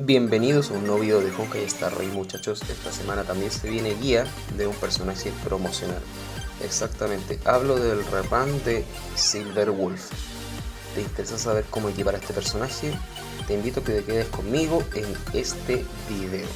Bienvenidos a un nuevo video de Honkai Star Rail, muchachos. Esta semana también se viene guía de un personaje promocional. Exactamente, hablo del rebrand de Silver Wolf. ¿Te interesa saber cómo equipar a este personaje? Te invito a que te quedes conmigo en este video.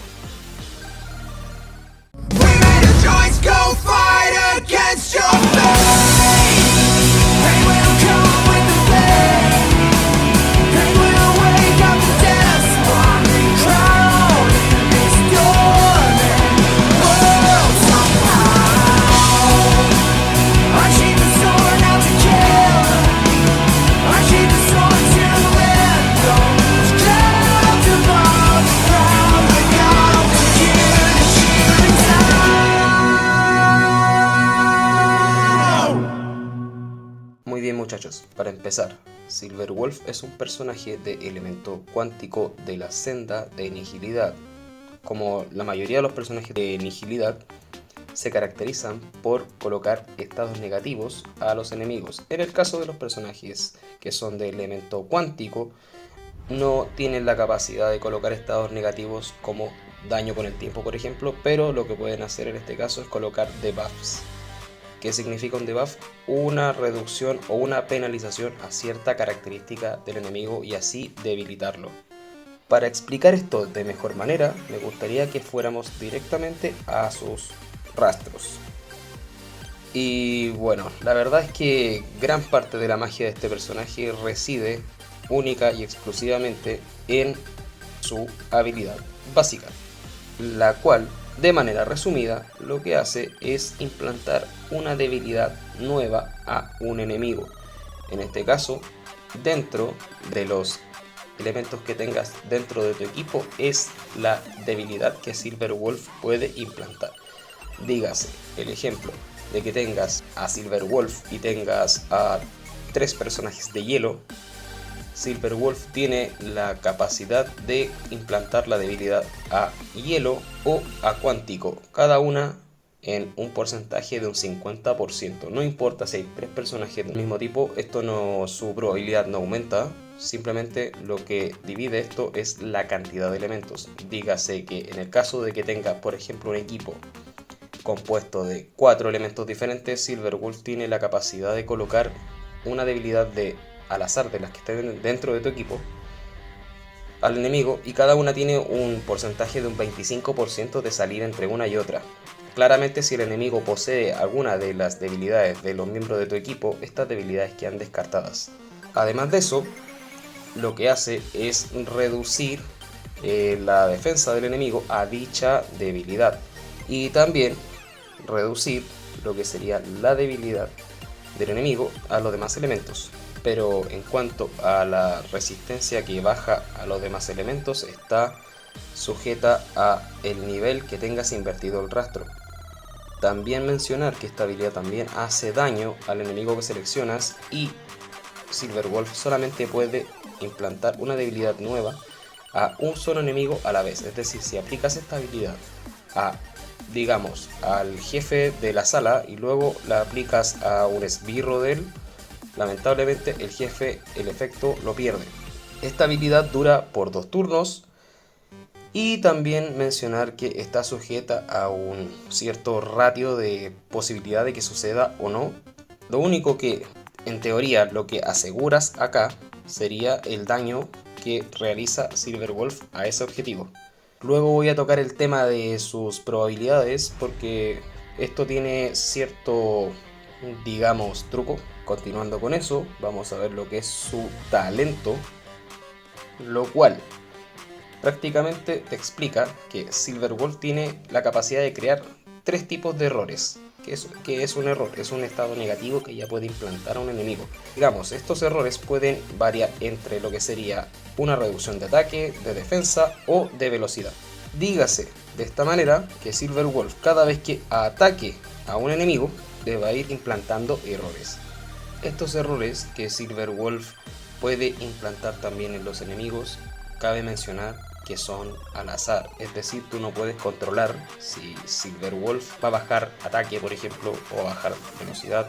Muy bien, muchachos, para empezar, Silver Wolf es un personaje de elemento cuántico de la senda de Nihilidad. Como la mayoría de los personajes de Nihilidad, se caracterizan por colocar estados negativos a los enemigos. En el caso de los personajes que son de elemento cuántico, no tienen la capacidad de colocar estados negativos como daño con el tiempo, por ejemplo, pero lo que pueden hacer en este caso es colocar debuffs. ¿Qué significa un debuff? Una reducción o una penalización a cierta característica del enemigo y así debilitarlo. Para explicar esto de mejor manera, me gustaría que fuéramos directamente a sus rastros. Y bueno, la verdad es que gran parte de la magia de este personaje reside única y exclusivamente en su habilidad básica, la cual, de manera resumida, lo que hace es implantar una debilidad nueva a un enemigo. En este caso, dentro de los elementos que tengas dentro de tu equipo, es la debilidad que Silver Wolf puede implantar. Dígase, el ejemplo de que tengas a Silver Wolf y tengas a 3 personajes de hielo. Silver Wolf tiene la capacidad de implantar la debilidad a hielo o a cuántico, cada una en un porcentaje de un 50%. No importa si hay 3 personajes del mismo tipo, su probabilidad no aumenta, simplemente lo que divide esto es la cantidad de elementos. Dígase que en el caso de que tenga, por ejemplo, un equipo compuesto de 4 elementos diferentes, Silver Wolf tiene la capacidad de colocar una debilidad al azar de las que estén dentro de tu equipo al enemigo, y cada una tiene un porcentaje de un 25% de salir entre una y otra. Claramente, si el enemigo posee alguna de las debilidades de los miembros de tu equipo, estas debilidades quedan descartadas. Además de eso, lo que hace es reducir la defensa del enemigo a dicha debilidad y también reducir lo que sería la debilidad del enemigo a los demás elementos. Pero en cuanto a la resistencia que baja a los demás elementos, está sujeta a el nivel que tengas invertido el rastro. También mencionar que esta habilidad también hace daño al enemigo que seleccionas, y Silver Wolf solamente puede implantar una debilidad nueva a un solo enemigo a la vez. Es decir, si aplicas esta habilidad a, digamos, al jefe de la sala y luego la aplicas a un esbirro de él, lamentablemente el jefe el efecto lo pierde. Esta habilidad dura por 2 turnos. Y también mencionar que está sujeta a un cierto ratio de posibilidad de que suceda o no. Lo único que, en teoría, lo que aseguras acá sería el daño que realiza Silver Wolf a ese objetivo. Luego voy a tocar el tema de sus probabilidades, porque esto tiene cierto, digamos, truco. Continuando con eso, vamos a ver lo que es su talento, lo cual prácticamente te explica que Silver Wolf tiene la capacidad de crear 3 tipos de errores. ¿Qué es un error? Es un estado negativo que ya puede implantar a un enemigo. Digamos, estos errores pueden variar entre lo que sería una reducción de ataque, de defensa o de velocidad. Dígase de esta manera que Silver Wolf, cada vez que ataque a un enemigo, le va a ir implantando errores. Estos errores que Silver Wolf puede implantar también en los enemigos, cabe mencionar que son al azar, es decir, tú no puedes controlar si Silver Wolf va a bajar ataque, por ejemplo, o a bajar velocidad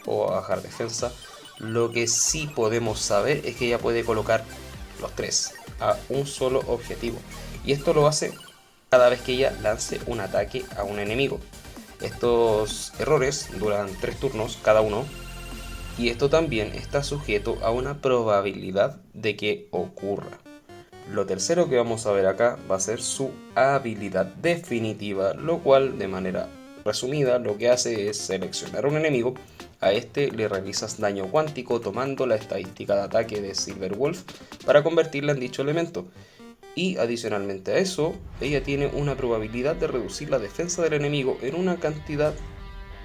o a bajar defensa. Lo que sí podemos saber es que ella puede colocar los tres, a un solo objetivo. Y esto lo hace cada vez que ella lance un ataque a un enemigo. Estos errores duran 3 turnos cada uno. Y esto también está sujeto a una probabilidad de que ocurra. Lo tercero que vamos a ver acá va a ser su habilidad definitiva, lo cual de manera resumida lo que hace es seleccionar un enemigo, a este le realizas daño cuántico tomando la estadística de ataque de Silverwolf para convertirla en dicho elemento. Y adicionalmente a eso, ella tiene una probabilidad de reducir la defensa del enemigo en una cantidad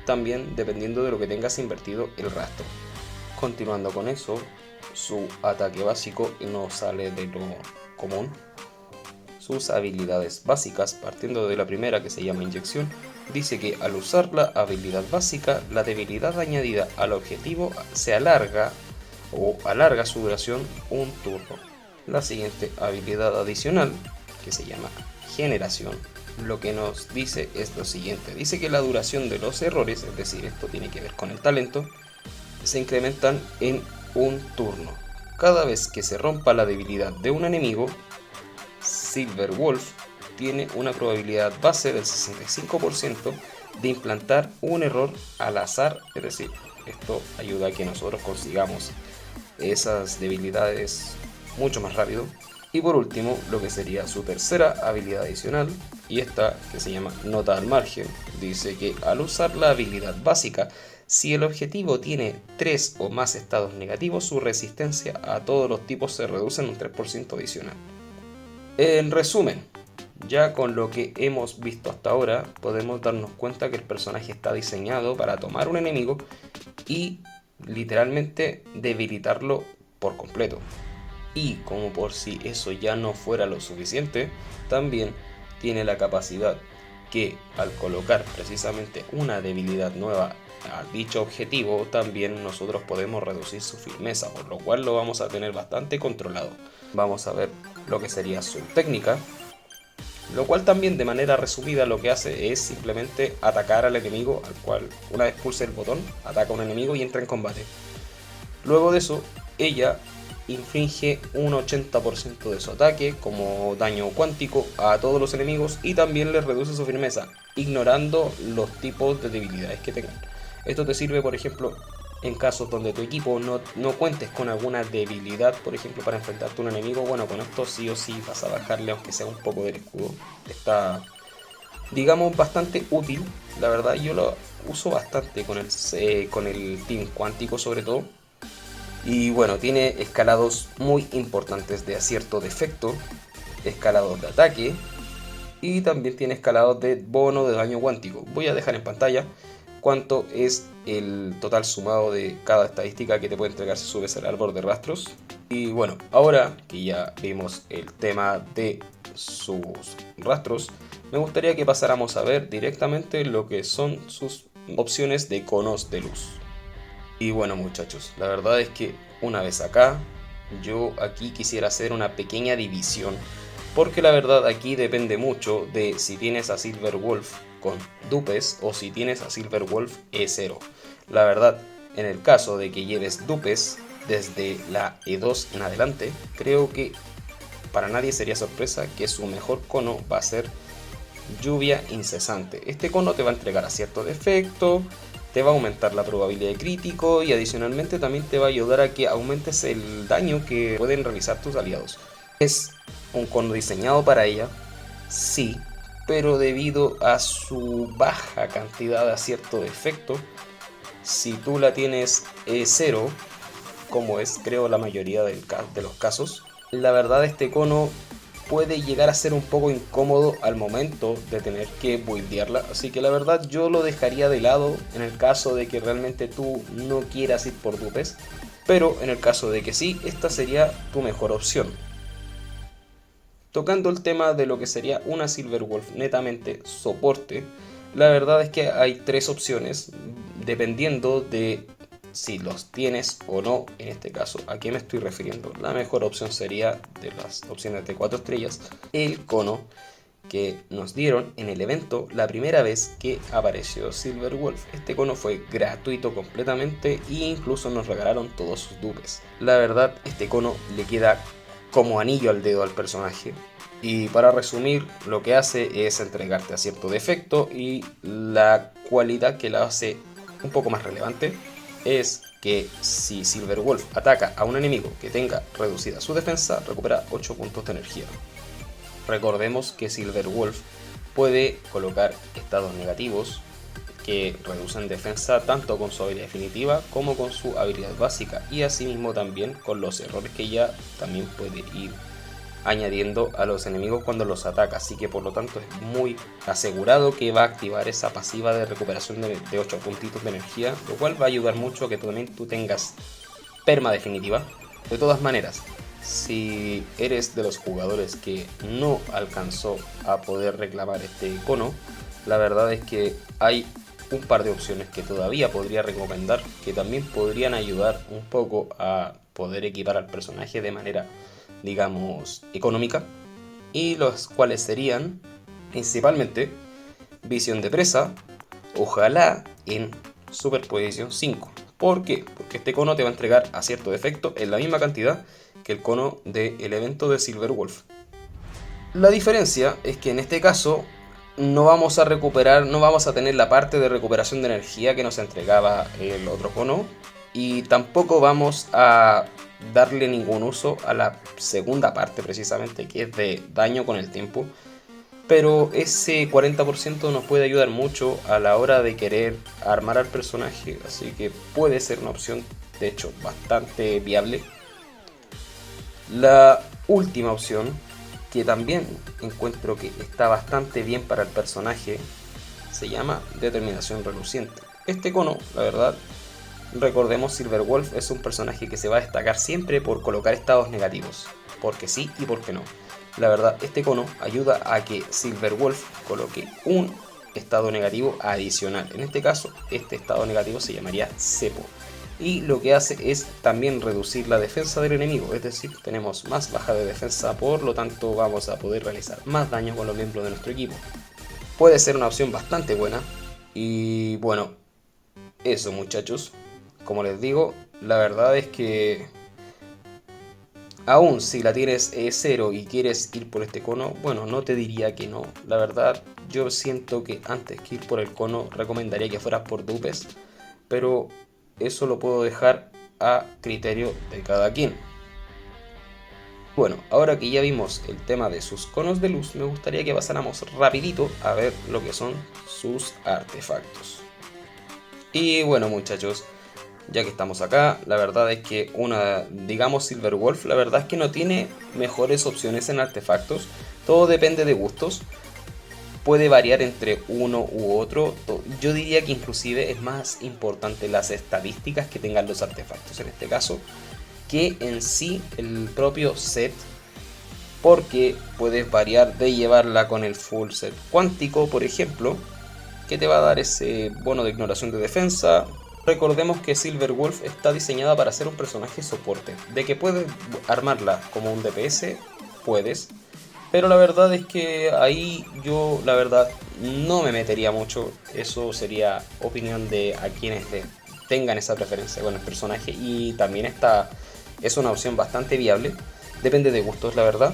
también dependiendo de lo que tengas invertido el rastro. Continuando con eso, su ataque básico no sale de lo común. Sus habilidades básicas, partiendo de la primera que se llama inyección, dice que al usar la habilidad básica, la debilidad añadida al objetivo se alarga o alarga su duración un turno. La siguiente habilidad adicional, que se llama generación, lo que nos dice es lo siguiente. Dice que la duración de los errores, es decir, esto tiene que ver con el talento, se incrementan en un turno. Cada vez que se rompa la debilidad de un enemigo, Silverwolf tiene una probabilidad base del 65% de implantar un error al azar, es decir, esto ayuda a que nosotros consigamos esas debilidades mucho más rápido. Y por último, lo que sería su tercera habilidad adicional, y esta que se llama nota al margen, dice que al usar la habilidad básica, si el objetivo tiene 3 o más estados negativos, su resistencia a todos los tipos se reduce en un 3% adicional. En resumen, ya con lo que hemos visto hasta ahora, podemos darnos cuenta que el personaje está diseñado para tomar un enemigo y literalmente debilitarlo por completo. Y como por si eso ya no fuera lo suficiente, también tiene la capacidad que al colocar precisamente una debilidad nueva a dicho objetivo, también nosotros podemos reducir su firmeza, por lo cual lo vamos a tener bastante controlado. Vamos a ver lo que sería su técnica, lo cual también de manera resumida lo que hace es simplemente atacar al enemigo, al cual una vez pulse el botón, ataca a un enemigo y entra en combate. Luego de eso, ella inflige un 80% de su ataque como daño cuántico a todos los enemigos y también les reduce su firmeza, ignorando los tipos de debilidades que tengan. Esto te sirve, por ejemplo, en casos donde tu equipo no cuentes con alguna debilidad, por ejemplo, para enfrentarte a un enemigo. Bueno, con esto sí o sí vas a bajarle aunque sea un poco del escudo. Está, digamos, bastante útil. La verdad, yo lo uso bastante con el team cuántico sobre todo. Y bueno, tiene escalados muy importantes de acierto de efecto, escalados de ataque y también tiene escalados de bono de daño cuántico. Voy a dejar en pantalla cuánto es el total sumado de cada estadística que te puede entregar si subes el árbol de rastros. Y bueno, ahora que ya vimos el tema de sus rastros, me gustaría que pasáramos a ver directamente lo que son sus opciones de conos de luz. Y bueno muchachos, la verdad es que una vez acá, yo aquí quisiera hacer una pequeña división, porque la verdad aquí depende mucho de si tienes a Silverwolf con dupes o si tienes a Silverwolf E0. La verdad, en el caso de que lleves dupes desde la E2 en adelante, creo que para nadie sería sorpresa que su mejor cono va a ser lluvia incesante. Este cono te va a entregar acierto de efecto, te va a aumentar la probabilidad de crítico y adicionalmente también te va a ayudar a que aumentes el daño que pueden realizar tus aliados. Es un cono diseñado para ella, sí, pero debido a su baja cantidad de acierto de efecto, si tú la tienes 0, como es creo la mayoría de los casos, la verdad este cono puede llegar a ser un poco incómodo al momento de tener que buildearla, así que la verdad yo lo dejaría de lado en el caso de que realmente tú no quieras ir por dupes, pero en el caso de que sí, esta sería tu mejor opción. Tocando el tema de lo que sería una Silverwolf netamente soporte, la verdad es que hay 3 opciones dependiendo de si los tienes o no. En este caso, ¿a qué me estoy refiriendo? La mejor opción sería, de las opciones de 4 estrellas, el cono que nos dieron en el evento la primera vez que apareció Silverwolf. Este cono fue gratuito completamente e incluso nos regalaron todos sus dupes. La verdad, este cono le queda como anillo al dedo al personaje. Y para resumir, lo que hace es entregarte a cierto defecto, y la cualidad que la hace un poco más relevante es que si Silverwolf ataca a un enemigo que tenga reducida su defensa, recupera 8 puntos de energía. Recordemos que Silverwolf puede colocar estados negativos que reducen defensa tanto con su habilidad definitiva como con su habilidad básica, y asimismo también con los errores que ya también puede ir añadiendo a los enemigos cuando los ataca. Así que por lo tanto es muy asegurado que va a activar esa pasiva de recuperación de 8 puntitos de energía, lo cual va a ayudar mucho a que también tú tengas perma definitiva. De todas maneras, si eres de los jugadores que no alcanzó a poder reclamar este icono, la verdad es que hay un par de opciones que todavía podría recomendar, que también podrían ayudar un poco a poder equipar al personaje de manera, digamos, económica, y los cuales serían principalmente visión de presa, ojalá en superposición 5. ¿Por qué? Porque este cono te va a entregar a cierto defecto en la misma cantidad que el cono del evento de Silverwolf. La diferencia es que en este caso no vamos a recuperar, no vamos a tener la parte de recuperación de energía que nos entregaba el otro cono, y tampoco vamos a darle ningún uso a la segunda parte precisamente, que es de daño con el tiempo. Pero ese 40% nos puede ayudar mucho a la hora de querer armar al personaje, así que puede ser una opción de hecho bastante viable. La última opción, que también encuentro que está bastante bien para el personaje, se llama Determinación Reluciente. Este cono, la verdad, recordemos, Silverwolf es un personaje que se va a destacar siempre por colocar estados negativos, porque sí y porque no. La verdad, este cono ayuda a que Silverwolf coloque un estado negativo adicional. En este caso, este estado negativo se llamaría cepo, y lo que hace es también reducir la defensa del enemigo, es decir, tenemos más baja de defensa, por lo tanto vamos a poder realizar más daño con los miembros de nuestro equipo. Puede ser una opción bastante buena. Y bueno, eso muchachos, como les digo, la verdad es que aún si la tienes E0 y quieres ir por este cono, bueno, no te diría que no. La verdad, yo siento que antes que ir por el cono, recomendaría que fueras por dupes, pero eso lo puedo dejar a criterio de cada quien. Bueno, ahora que ya vimos el tema de sus conos de luz, me gustaría que pasáramos rapidito a ver lo que son sus artefactos. Y bueno muchachos, ya que estamos acá, la verdad es que digamos Silverwolf, la verdad es que no tiene mejores opciones en artefactos. Todo depende de gustos, puede variar entre uno u otro. Yo diría que inclusive es más importante las estadísticas que tengan los artefactos en este caso, que en sí el propio set, porque puedes variar de llevarla con el full set cuántico, por ejemplo, que te va a dar ese bono de ignoración de defensa. Recordemos que Silverwolf está diseñada para ser un personaje soporte. De que puedes armarla como un DPS, puedes. Pero la verdad es que ahí yo, la verdad, no me metería mucho. Eso sería opinión de a quienes tengan esa preferencia con el personaje. Y también esta es una opción bastante viable. Depende de gustos, la verdad.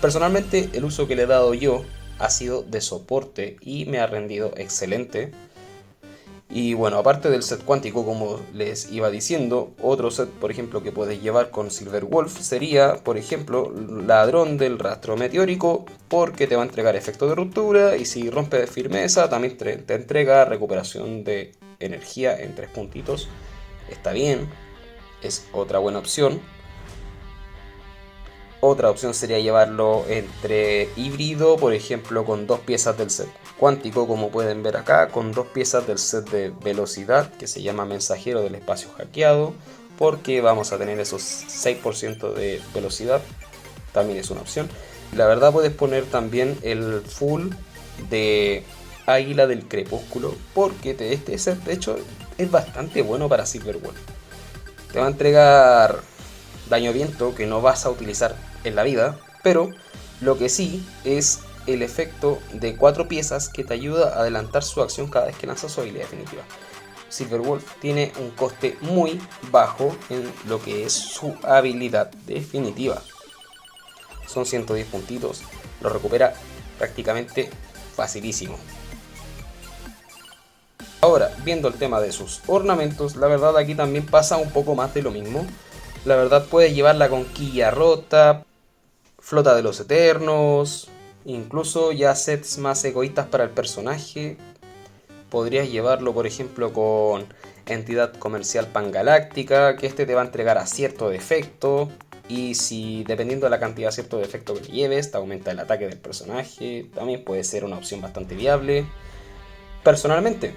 Personalmente, el uso que le he dado yo ha sido de soporte y me ha rendido excelente. Y bueno, aparte del set cuántico, como les iba diciendo, otro set, por ejemplo, que puedes llevar con Silverwolf sería, por ejemplo, Ladrón del Rastro Meteórico, porque te va a entregar efecto de ruptura, y si rompe de firmeza, también te entrega recuperación de energía en 3 puntitos. Está bien, es otra buena opción. Otra opción sería llevarlo entre híbrido, por ejemplo, con 2 piezas del set cuántico, como pueden ver acá, con 2 piezas del set de velocidad, que se llama Mensajero del Espacio Hackeado, porque vamos a tener esos 6% de velocidad, también es una opción. La verdad, puedes poner también el full de Águila del Crepúsculo, porque este set de hecho es bastante bueno para Silverwolf. Te va a entregar daño viento que no vas a utilizar en la vida, pero lo que sí es el efecto de 4 piezas que te ayuda a adelantar su acción cada vez que lanza su habilidad definitiva. Silverwolf tiene un coste muy bajo en lo que es su habilidad definitiva. son 110 puntitos, lo recupera prácticamente facilísimo. Ahora, viendo el tema de sus ornamentos, la verdad aquí también pasa un poco más de lo mismo. La verdad puedes llevarla con quilla rota, flota de los eternos, incluso ya sets más egoístas para el personaje. Podrías llevarlo por ejemplo con entidad comercial pangaláctica, que este te va a entregar acierto de efecto. Y si dependiendo de la cantidad de acierto de efecto que lleves, te aumenta el ataque del personaje. También puede ser una opción bastante viable. Personalmente,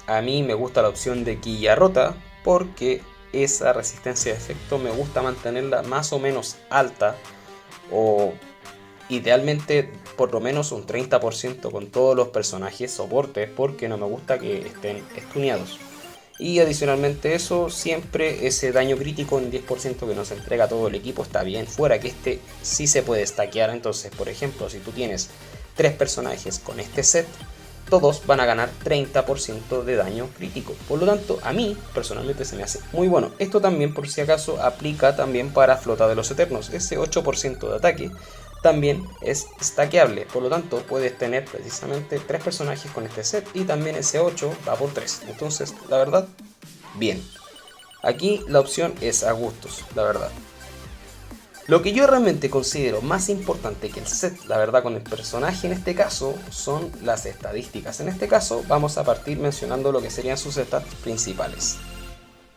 a mí me gusta la opción de quilla rota porque esa resistencia de efecto me gusta mantenerla más o menos alta, o idealmente por lo menos un 30% con todos los personajes soportes, porque no me gusta que estén stuneados. Y adicionalmente eso, siempre ese daño crítico en 10% que nos entrega todo el equipo está bien, fuera que este sí se puede stackear. Entonces, por ejemplo, si tú tienes 3 personajes con este set, todos van a ganar 30% de daño crítico. Por lo tanto, a mí personalmente se me hace muy bueno. Esto también, por si acaso, aplica también para Flota de los Eternos. Ese 8% de ataque también es stackeable. Por lo tanto, puedes tener precisamente 3 personajes con este set y también ese 8 va por 3. Entonces, la verdad, bien. Aquí la opción es a gustos, la verdad. Lo que yo realmente considero más importante que el set, la verdad, con el personaje en este caso, son las estadísticas. En este caso vamos a partir mencionando lo que serían sus stats principales.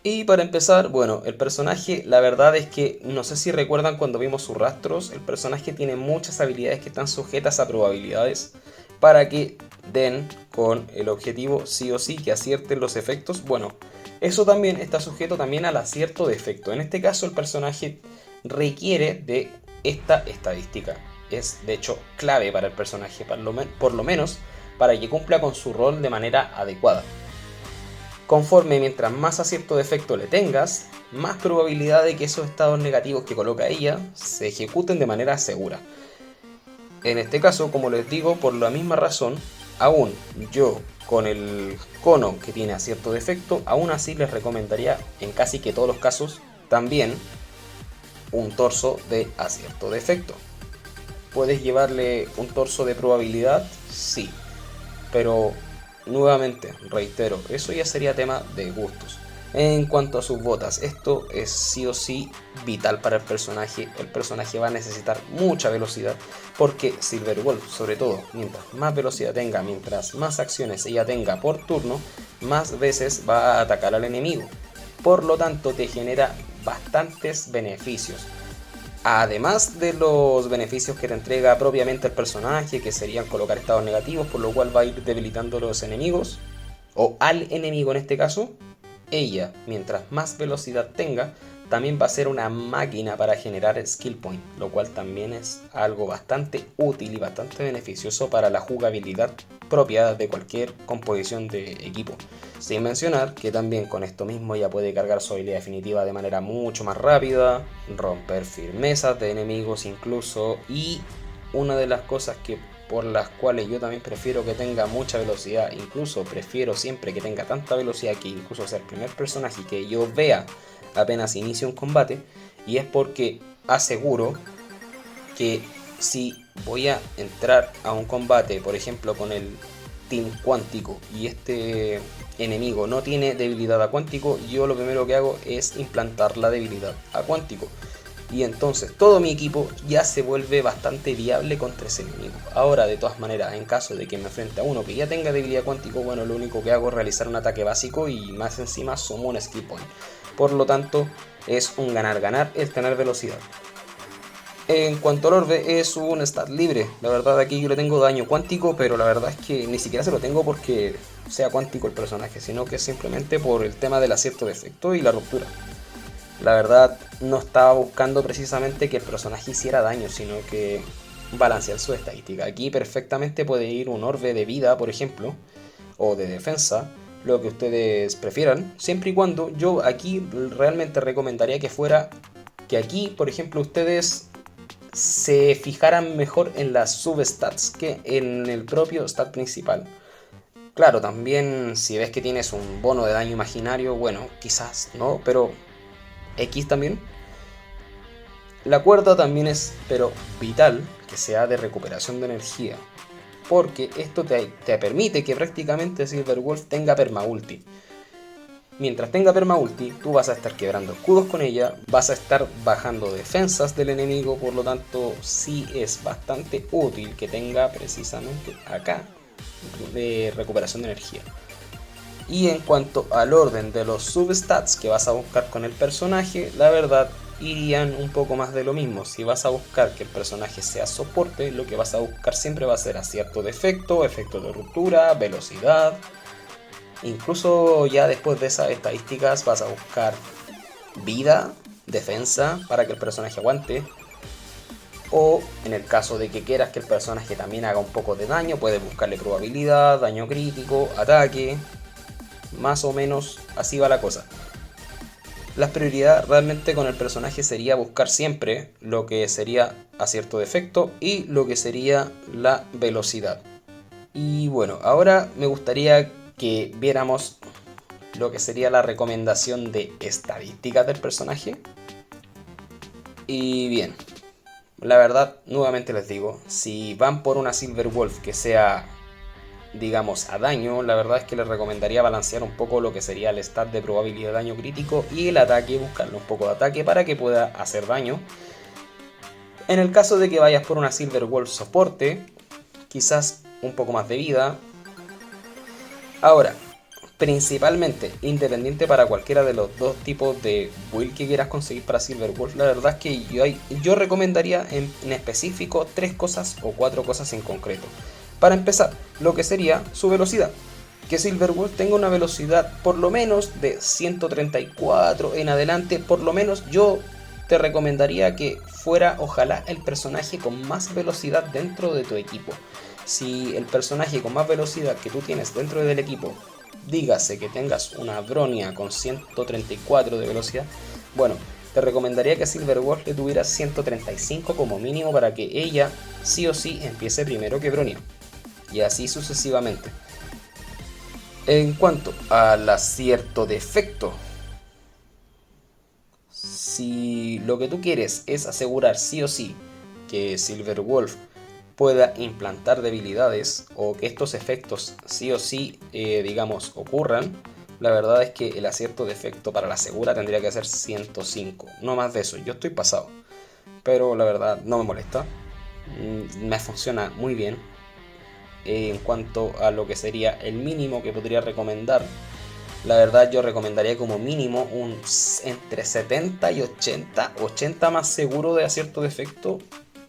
Y para empezar, bueno, el personaje, la verdad es que no sé si recuerdan cuando vimos sus rastros, el personaje tiene muchas habilidades que están sujetas a probabilidades para que den con el objetivo sí o sí, que acierten los efectos. Bueno, eso también está sujeto también al acierto de efecto. En este caso el personaje requiere de esta estadística. Es de hecho clave para el personaje, por lo menos para que cumpla con su rol de manera adecuada. Conforme mientras más acierto de efecto le tengas, más probabilidad de que esos estados negativos que coloca ella se ejecuten de manera segura. En este caso, como les digo, por la misma razón, aún yo con el cono que tiene acierto de efecto, aún así les recomendaría en casi que todos los casos también un torso de acierto de efecto. ¿Puedes llevarle un torso de probabilidad? Sí, pero nuevamente, reitero, eso ya sería tema de gustos. En cuanto a sus botas, esto es sí o sí vital para el personaje. El personaje va a necesitar mucha velocidad porque Silverwolf, sobre todo, mientras más velocidad tenga, mientras más acciones ella tenga por turno, más veces va a atacar al enemigo. Por lo tanto, te genera bastantes beneficios. Además de los beneficios que te entrega propiamente el personaje, que serían colocar estados negativos, por lo cual va a ir debilitando a los enemigos, o al enemigo en este caso, ella, mientras más velocidad tenga, también va a ser una máquina para generar skill point, lo cual también es algo bastante útil y bastante beneficioso para la jugabilidad propia de cualquier composición de equipo. Sin mencionar que también con esto mismo ya puede cargar su habilidad definitiva de manera mucho más rápida, romper firmezas de enemigos incluso, y una de las cosas que por las cuales yo también prefiero que tenga mucha velocidad, incluso prefiero siempre que tenga tanta velocidad que incluso sea el primer personaje que yo vea apenas inicia un combate, y es porque aseguro que si voy a entrar a un combate, por ejemplo con el Team Cuántico, y este enemigo no tiene debilidad a Cuántico, yo lo primero que hago es implantar la debilidad a Cuántico. Y entonces todo mi equipo ya se vuelve bastante viable contra ese enemigo. Ahora, de todas maneras, en caso de que me enfrente a uno que ya tenga debilidad cuántico, bueno, lo único que hago es realizar un ataque básico y más encima sumo un skill point. Por lo tanto, es un ganar-ganar el tener velocidad. En cuanto al orbe, es un stat libre. La verdad, aquí yo le tengo daño cuántico, pero la verdad es que ni siquiera se lo tengo porque sea cuántico el personaje, sino que simplemente por el tema del acierto de efecto y la ruptura. La verdad, no estaba buscando precisamente que el personaje hiciera daño, sino que balancear su estadística. Aquí perfectamente puede ir un orbe de vida, por ejemplo, o de defensa, lo que ustedes prefieran, siempre y cuando yo aquí realmente recomendaría que fuera que aquí, por ejemplo, ustedes se fijaran mejor en las substats que en el propio stat principal. Claro, también si ves que tienes un bono de daño imaginario, bueno, quizás no, pero X también. La cuerda también es, pero vital, que sea de recuperación de energía, porque esto te permite que prácticamente Silverwolf tenga permaulti. Mientras tenga permaulti, tú vas a estar quebrando escudos con ella, vas a estar bajando defensas del enemigo, por lo tanto sí es bastante útil que tenga precisamente acá de recuperación de energía. Y en cuanto al orden de los substats que vas a buscar con el personaje, la verdad irían un poco más de lo mismo. Si vas a buscar que el personaje sea soporte, lo que vas a buscar siempre va a ser acierto de efecto, efecto de ruptura, velocidad. Incluso ya después de esas estadísticas vas a buscar vida, defensa, para que el personaje aguante. O en el caso de que quieras que el personaje también haga un poco de daño, puedes buscarle probabilidad, daño crítico, ataque. Más o menos así va la cosa. La prioridad realmente con el personaje sería buscar siempre lo que sería acierto de efecto y lo que sería la velocidad. Y bueno, ahora me gustaría que viéramos lo que sería la recomendación de estadísticas del personaje. Y bien, la verdad, nuevamente les digo, si van por una Silverwolf que sea, digamos, a daño, la verdad es que les recomendaría balancear un poco lo que sería el stat de probabilidad de daño crítico y el ataque, buscarle un poco de ataque para que pueda hacer daño. En el caso de que vayas por una Silverwolf soporte, quizás un poco más de vida. Ahora, principalmente, independiente para cualquiera de los dos tipos de build que quieras conseguir para Silverwolf, la verdad es que yo recomendaría en específico 3 cosas o 4 cosas en concreto. Para empezar, lo que sería su velocidad. Que Silverwolf tenga una velocidad por lo menos de 134 en adelante. Por lo menos yo te recomendaría que fuera ojalá el personaje con más velocidad dentro de tu equipo. Si el personaje con más velocidad que tú tienes dentro del equipo, dígase que tengas una Bronya con 134 de velocidad, bueno, te recomendaría que Silverwolf le tuviera 135 como mínimo para que ella sí o sí empiece primero que Bronya. Y así sucesivamente. En cuanto al acierto de efecto, si lo que tú quieres es asegurar sí o sí que Silverwolf pueda implantar debilidades o que estos efectos sí o sí, digamos, ocurran, la verdad es que el acierto de efecto para la segura tendría que ser 105, no más de eso. Yo estoy pasado, pero la verdad no me molesta, me funciona muy bien. En cuanto a lo que sería el mínimo que podría recomendar, la verdad yo recomendaría como mínimo un entre 70 y 80 más seguro de acierto de efecto,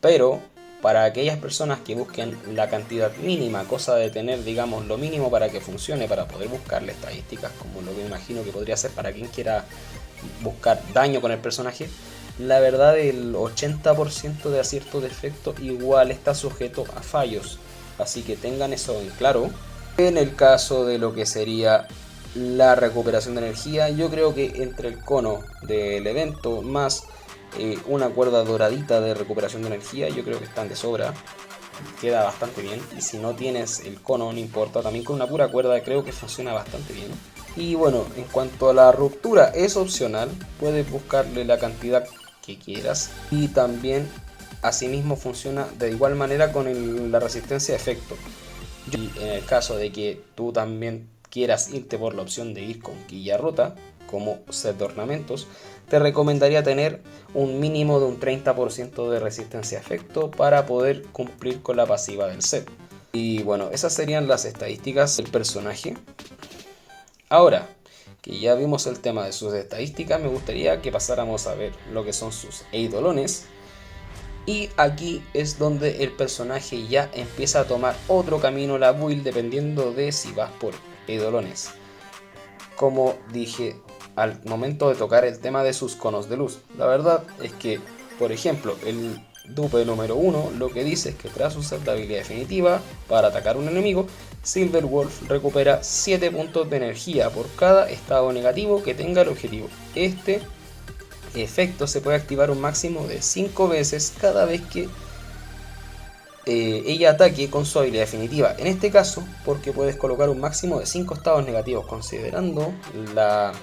pero para aquellas personas que busquen la cantidad mínima, cosa de tener, digamos, lo mínimo para que funcione, para poder buscarle estadísticas, como lo que me imagino que podría ser para quien quiera buscar daño con el personaje, la verdad el 80% de acierto de efecto igual está sujeto a fallos, así que tengan eso en claro. En el caso de lo que sería la recuperación de energía, yo creo que entre el cono del evento más una cuerda doradita de recuperación de energía, yo creo que están de sobra, queda bastante bien. Y si no tienes el cono, no importa, también con una pura cuerda creo que funciona bastante bien. Y bueno, en cuanto a la ruptura, es opcional, puedes buscarle la cantidad que quieras. Y también asimismo funciona de igual manera con la resistencia de efecto. Y en el caso de que tú también quieras irte por la opción de ir con quilla rota como set de ornamentos, te recomendaría tener un mínimo de un 30% de resistencia a efecto para poder cumplir con la pasiva del set. Y bueno, esas serían las estadísticas del personaje. Ahora que ya vimos el tema de sus estadísticas, me gustaría que pasáramos a ver lo que son sus eidolones. Y aquí es donde el personaje ya empieza a tomar otro camino la build dependiendo de si vas por eidolones. Como dije al momento de tocar el tema de sus conos de luz, la verdad es que, por ejemplo, el dupe número 1 lo que dice es que tras usar la habilidad definitiva para atacar a un enemigo, Silverwolf recupera 7 puntos de energía por cada estado negativo que tenga el objetivo. Este efecto se puede activar un máximo de 5 veces cada vez que ella ataque con su habilidad definitiva. En este caso, porque puedes colocar un máximo de 5 estados negativos considerando la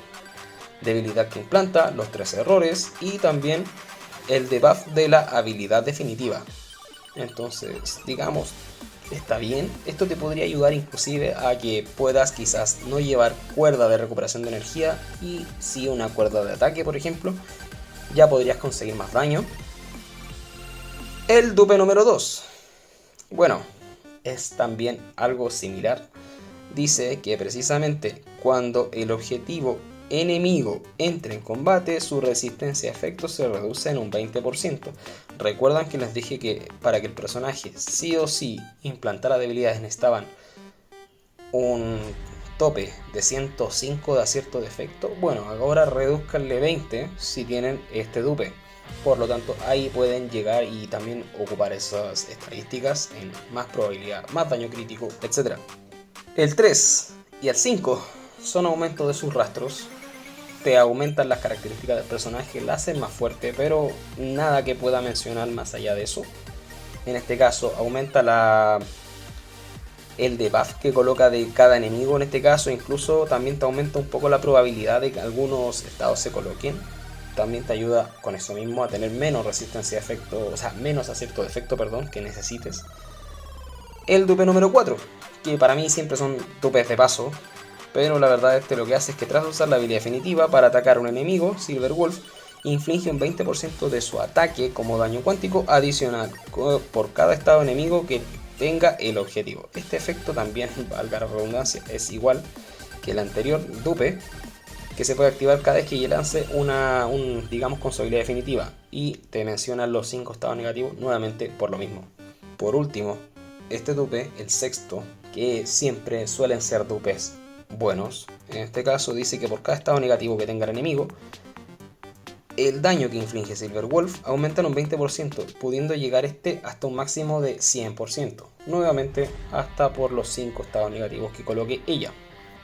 debilidad que implanta, los 3 errores y también el debuff de la habilidad definitiva. Entonces, digamos, está bien. Esto te podría ayudar inclusive a que puedas quizás no llevar cuerda de recuperación de energía y sí una cuerda de ataque, por ejemplo. Ya podrías conseguir más daño. El dupe número 2. Bueno, es también algo similar. Dice que precisamente cuando el objetivo enemigo entre en combate, su resistencia a efectos se reduce en un 20%. Recuerdan que les dije que para que el personaje sí o sí implantara debilidades necesitaban un tope de 105 de acierto de efecto. Bueno, ahora reduzcanle 20 si tienen este dupe. Por lo tanto, ahí pueden llegar y también ocupar esas estadísticas en más probabilidad, más daño crítico, etc. El 3 y el 5 son aumentos de sus rastros. Te aumentan las características del personaje, la hacen más fuerte, pero nada que pueda mencionar más allá de eso. En este caso, aumenta el debuff que coloca de cada enemigo. En este caso, incluso también te aumenta un poco la probabilidad de que algunos estados se coloquen. También te ayuda con eso mismo a tener menos resistencia de efecto, o sea, menos acierto de efecto, perdón, que necesites. El dupe número 4, que para mí siempre son dupes de paso, pero la verdad lo que hace es que tras usar la habilidad definitiva para atacar a un enemigo, Silver Wolf inflige un 20% de su ataque como daño cuántico adicional por cada estado enemigo que tenga el objetivo. Este efecto también, valga la redundancia, es igual que el anterior dupe, que se puede activar cada vez que lance digamos con su habilidad definitiva, y te mencionan los 5 estados negativos nuevamente por lo mismo. Por último, este dupe, el sexto, que siempre suelen ser dupes buenos, en este caso dice que por cada estado negativo que tenga el enemigo, el daño que inflige Silver Wolf aumenta en un 20%, pudiendo llegar hasta un máximo de 100%, nuevamente hasta por los 5 estados negativos que coloque ella.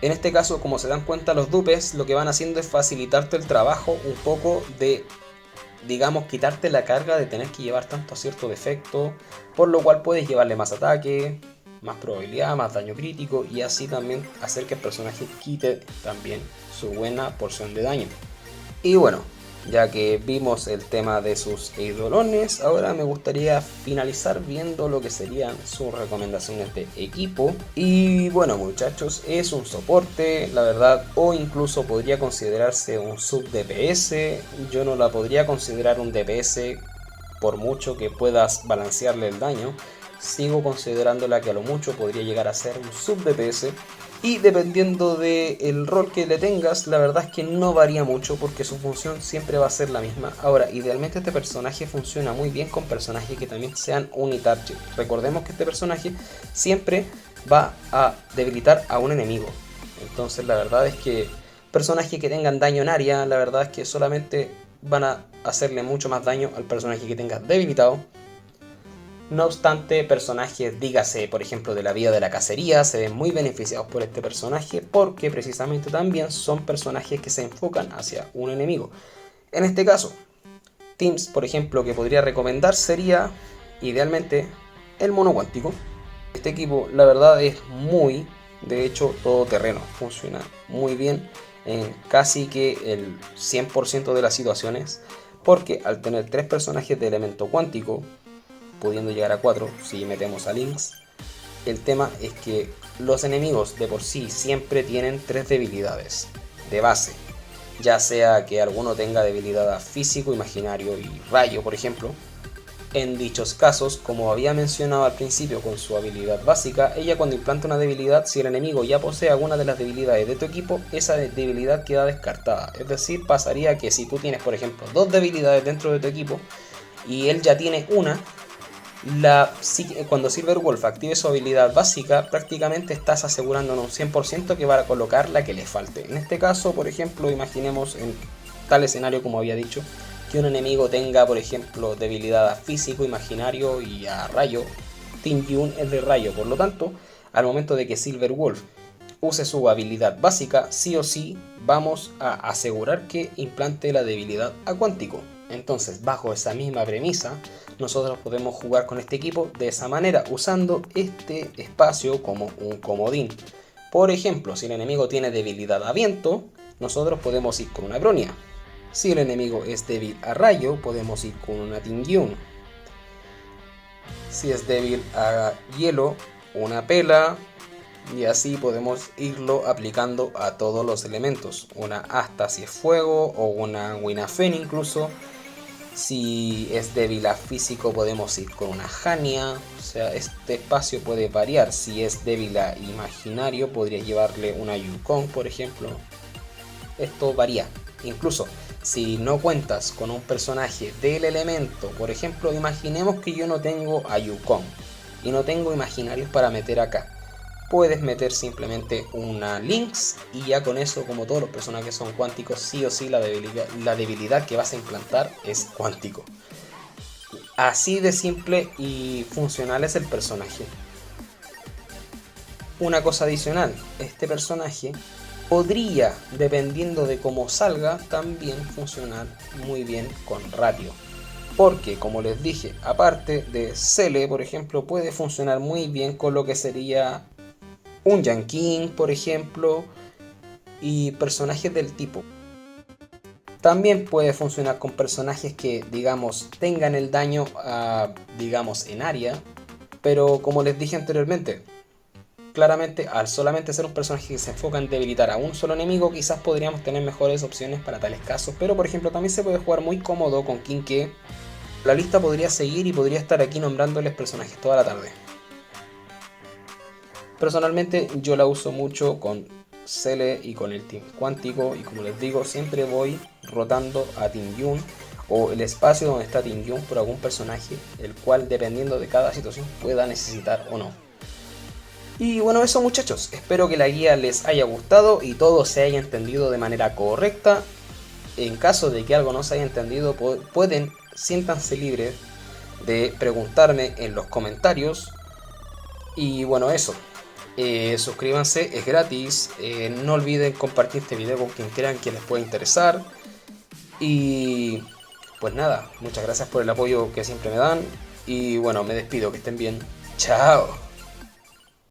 En este caso, como se dan cuenta, los dupes lo que van haciendo es facilitarte el trabajo un poco de, digamos, quitarte la carga de tener que llevar tanto acierto de efecto, por lo cual puedes llevarle más ataque, más probabilidad, más daño crítico, y así también hacer que el personaje quite también su buena porción de daño. Y bueno, ya que vimos el tema de sus eidolones, ahora me gustaría finalizar viendo lo que serían sus recomendaciones de equipo. Y bueno, muchachos, es un soporte, la verdad, o incluso podría considerarse un sub DPS. Yo no la podría considerar un DPS por mucho que puedas balancearle el daño. Sigo considerándola que a lo mucho podría llegar a ser un sub DPS. Y dependiendo del rol que le tengas, la verdad es que no varía mucho porque su función siempre va a ser la misma. Ahora, idealmente este personaje funciona muy bien con personajes que también sean unitarget. Recordemos que este personaje siempre va a debilitar a un enemigo. Entonces la verdad es que personajes que tengan daño en área, la verdad es que solamente van a hacerle mucho más daño al personaje que tengas debilitado. No obstante, personajes, dígase por ejemplo de la vida de la cacería, se ven muy beneficiados por este personaje porque precisamente también son personajes que se enfocan hacia un enemigo. En este caso, teams por ejemplo que podría recomendar sería idealmente el mono cuántico. Este equipo la verdad es muy, de hecho, todoterreno, funciona muy bien en casi que el 100% de las situaciones, porque al tener 3 personajes de elemento cuántico, pudiendo llegar a 4 si metemos a Lynx, el tema es que los enemigos de por sí siempre tienen 3 debilidades de base, ya sea que alguno tenga debilidad a físico, imaginario y rayo, por ejemplo. En dichos casos, como había mencionado al principio con su habilidad básica, ella cuando implanta una debilidad, si el enemigo ya posee alguna de las debilidades de tu equipo, esa debilidad queda descartada. Es decir, pasaría que si tú tienes, por ejemplo, 2 debilidades dentro de tu equipo y él ya tiene una, cuando Silver Wolf active su habilidad básica, prácticamente estás asegurando en un 100% que va a colocar la que le falte. En este caso, por ejemplo, imaginemos en tal escenario como había dicho, que un enemigo tenga, por ejemplo, debilidad a físico, imaginario y a rayo. Team Yun es de rayo, por lo tanto, al momento de que Silver Wolf use su habilidad básica, sí o sí vamos a asegurar que implante la debilidad a cuántico. Entonces, bajo esa misma premisa, nosotros podemos jugar con este equipo de esa manera, usando este espacio como un comodín. Por ejemplo, si el enemigo tiene debilidad a viento, nosotros podemos ir con una Bronia. Si el enemigo es débil a rayo, podemos ir con una Tingyun. Si es débil a hielo, una Pela. Y así podemos irlo aplicando a todos los elementos. Una Asta si es fuego, o una Winafén incluso. Si es débil a físico, podemos ir con una Hania. O sea, este espacio puede variar. Si es débil a imaginario, podría llevarle una Yukong, por ejemplo. Esto varía. Incluso si no cuentas con un personaje del elemento, por ejemplo, imaginemos que yo no tengo a Yukong y no tengo imaginarios para meter acá. Puedes meter simplemente una Lynx y ya con eso, como todos los personajes son cuánticos, sí o sí la debilidad que vas a implantar es cuántico. Así de simple y funcional es el personaje. Una cosa adicional, este personaje podría, dependiendo de cómo salga, también funcionar muy bien con ratio. Porque, como les dije, aparte de Cele, por ejemplo, puede funcionar muy bien con lo que sería un Yanqing, por ejemplo, y personajes del tipo. También puede funcionar con personajes que, digamos, tengan el daño, digamos, en área. Pero como les dije anteriormente, claramente al solamente ser un personaje que se enfoca en debilitar a un solo enemigo, quizás podríamos tener mejores opciones para tales casos. Pero por ejemplo también se puede jugar muy cómodo con Qingque. La lista podría seguir y podría estar aquí nombrándoles personajes toda la tarde. Personalmente yo la uso mucho con Cele y con el Team Cuántico, y como les digo, siempre voy rotando a Tingyun o el espacio donde está Tingyun por algún personaje, el cual dependiendo de cada situación pueda necesitar o no. Y bueno, eso muchachos, espero que la guía les haya gustado y todo se haya entendido de manera correcta. En caso de que algo no se haya entendido, siéntanse libres de preguntarme en los comentarios. Y bueno, eso. Suscríbanse, es gratis. No olviden compartir este video con quien crean que les pueda interesar. Y pues nada, muchas gracias por el apoyo que siempre me dan. Y bueno, me despido, que estén bien. Chao.